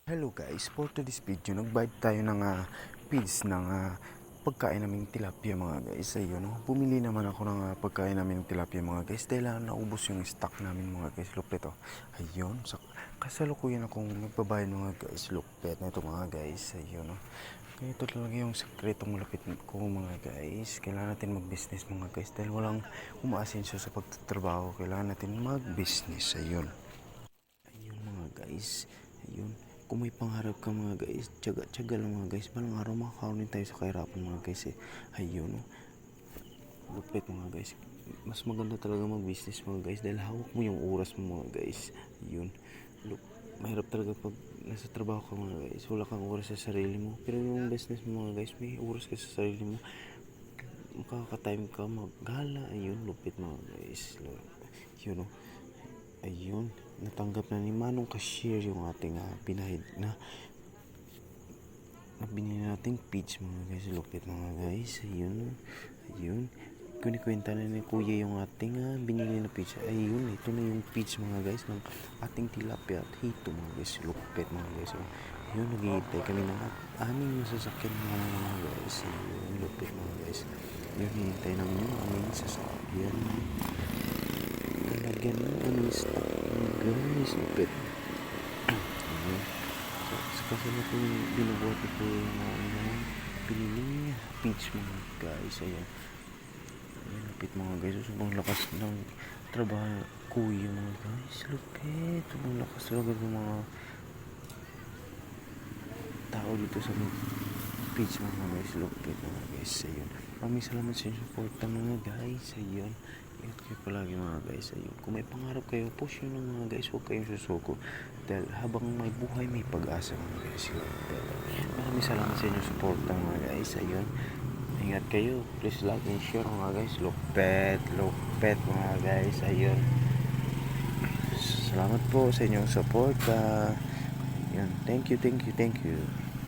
Hello guys, for today's video, nag-bite tayo ng feeds ng pagkain naming tilapia mga guys. Ayun, bumili naman ako ng pagkain namin ng tilapia mga guys dahil naubos yung stock namin mga guys. Lupit oh. Ayun, kasalukuyan akong nagbabayad mga guys. Lupit na ito mga guys. Ayun oh. Kaya ito talaga yung sekretong malapit ko mga guys. Kailangan natin mag-business mga guys dahil walang umaasenso sa pagtatrabaho. Kailangan natin mag-business. Ayun. Ayun mga guys. Ayun. Kung may pangarap ka mga guys, tiyaga lang mga guys. Balang araw makakaunin tayo sa kahirapan mga guys eh. Ayun oh. Lupit mga guys. Mas maganda talaga mag-business mga guys dahil hawak mo yung oras mo mga guys. Ayun. Mahirap talaga pag nasa trabaho ka mga guys. Wala kang oras sa sarili mo. Pero yung business mo mga guys, may oras ka sa sarili mo. Makaka-time ka maggala. Ayun, lupit mga guys. Yun oh. Ayun, natanggap na ni Manong Cashier yung ating pinahid na binili nating peach mga guys. Lupit mga guys. Ayun. Kunikwenta na ni Kuya yung ating binili na peach. Ayun, ito na yung peach mga guys ng ating tilapia at hito mga guys. Lupit mga guys. Ayun, naghihintay kami ng aming masasakyan mga guys. Ayun, lupit mga guys. Ayun, hihintay namin yung aming sasakyan. Talagyan ng aming stock guys. Lupit. Ayun. So, kasi na po binubuhat ko yung pinili peach mga guys. Ayan. Ayan, lupit mga guys. Sobrang lakas ng trabaho kuya mga guys. Lupit. Sobrang lakas talaga ng mga tao dito sa peach mga guys. Lupit mga guys. Ayun. Maraming salamat sa inyong support mga guys. Ayun. Ingat kayo palagi mga guys. Ayun. Kung may pangarap kayo, push yun mga guys. Huwag kayong susuko. Dahil habang may buhay, may pag-asa mga guys. Maraming salamat sa inyong support mga guys. Ayun. Ingat kayo. Please like and share mga guys. Lupet mga guys. Ayun. Salamat po sa inyong support. Ayun. Thank you.